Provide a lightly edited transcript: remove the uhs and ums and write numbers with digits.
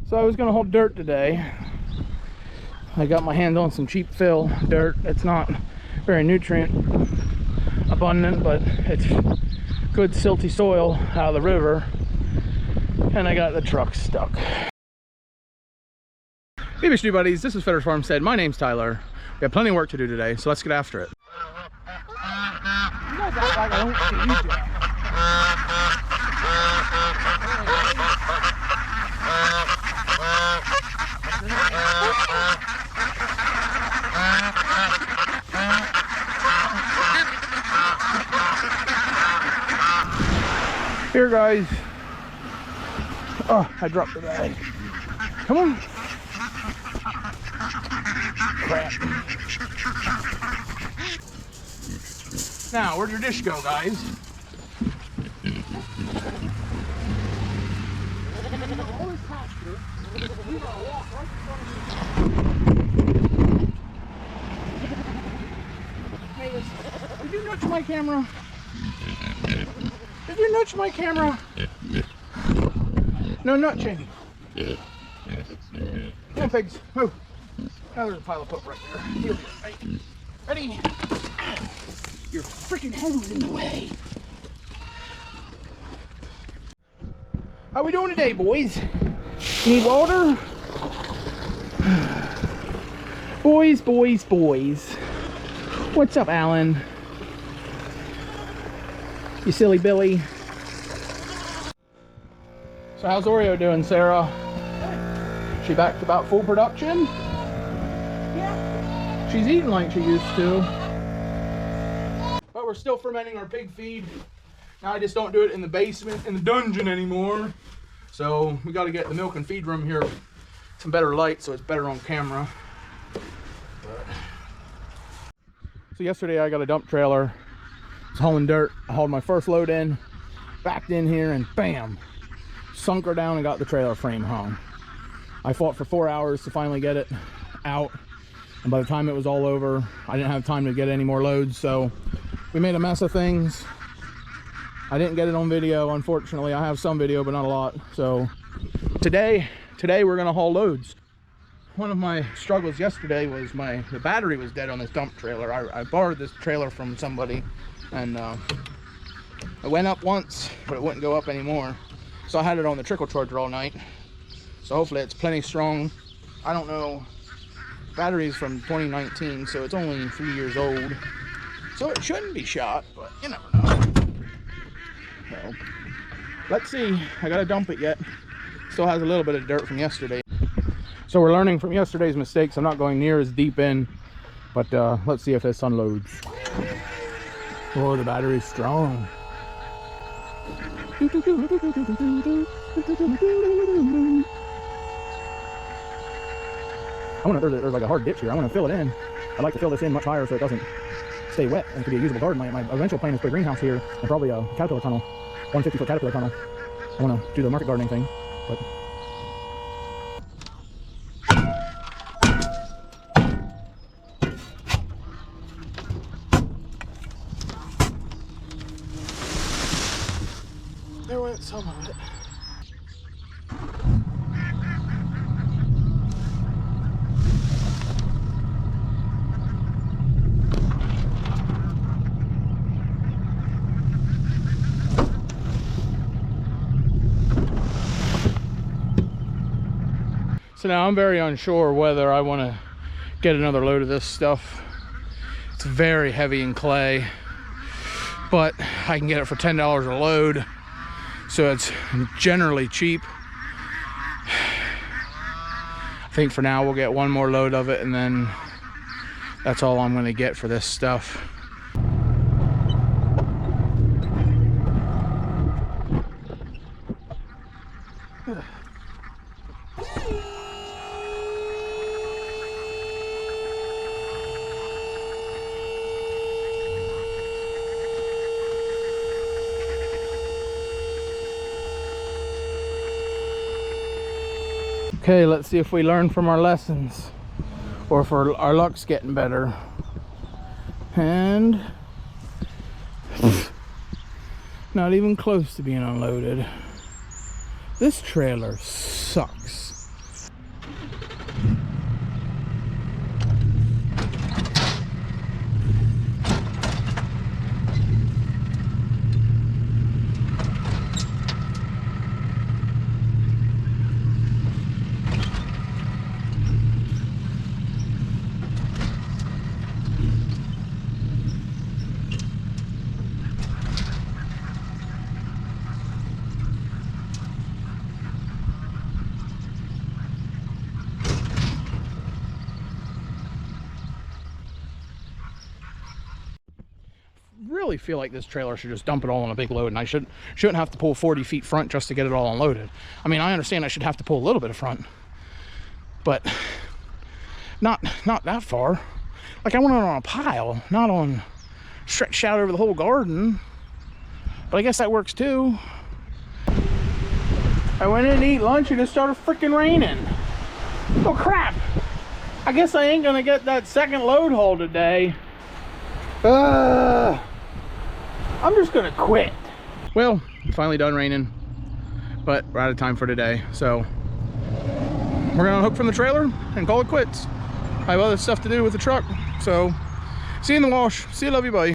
So I was gonna haul dirt today. I got my hands on some cheap fill dirt. It's not very nutrient abundant, but it's good silty soil out of the river. And I got the truck stuck. Hey Mystery Buddies, this is Fetters Farmstead. My name's Tyler. We have plenty of work to do today, so let's get after it. You guys act like I don't see you, Jack. Here, guys. Oh, I dropped the bag. Come on. Crap. Now, where'd your dish go, guys? Hey, did you nudge my camera? Did you nudge my camera? No nudging. Come on, pigs, move. Now there's a pile of poop right there. You'll be right. Ready? Your freaking head was in the way. How we doing today, boys? Need water? Boys. What's up, Alan? You silly Billy. So how's Oreo doing, Sarah? She back to about full production? Yeah. She's eating like she used to. But we're still fermenting our pig feed. Now I just don't do it in the basement, in the dungeon anymore. So we got to get the milk and feed room here some better light so it's better on camera. So yesterday I got a dump trailer. I was hauling dirt. I hauled my first load in, backed in here, and bam! Sunk her down and got the trailer frame hung. I fought for 4 hours to finally get it out, and by the time it was all over, I didn't have time to get any more loads, so we made a mess of things. I didn't get it on video, unfortunately. I have some video, but not a lot. So today we're gonna haul loads. One of my struggles yesterday was the battery was dead on this dump trailer. I borrowed this trailer from somebody, and it went up once, but it wouldn't go up anymore. So I had it on the trickle charger all night. So hopefully it's plenty strong. I don't know. Battery's from 2019, so it's only 3 years old. So it shouldn't be shot, but you never know. So let's see. I gotta dump it yet. Still has a little bit of dirt from yesterday. So we're learning from yesterday's mistakes. I'm not going near as deep in, but let's see if this unloads. Oh, the battery's strong. I want to, there's like a hard ditch here. I want to fill it in. I'd like to fill this in much higher so it doesn't stay wet and it could be a usable garden. My eventual plan is to put a greenhouse here and probably a caterpillar tunnel, 150-foot caterpillar tunnel. I want to do the market gardening thing, but there went some of it. So now I'm very unsure whether I want to get another load of this stuff. It's very heavy in clay, but I can get it for $10 a load, so it's generally cheap. I think for now we'll get one more load of it, and then that's all I'm going to get for this stuff. Okay, let's see if we learn from our lessons or if our luck's getting better. And not even close to being unloaded. This trailer sucks. really feel like this trailer should just dump it all on a big load, and I shouldn't have to pull 40 feet front just to get it all unloaded. I mean, I understand I should have to pull a little bit of front, but not that far. Like, I want it on a pile, not on stretched out over the whole garden. But I guess that works too. I went in to eat lunch and it started freaking raining. Oh crap! I guess I ain't gonna get that second load haul today. I'm just gonna quit. Well, finally done raining, but we're out of time for today. So we're gonna hook from the trailer and call it quits. I have other stuff to do with the truck. So see you in the wash. See you, love you, bye.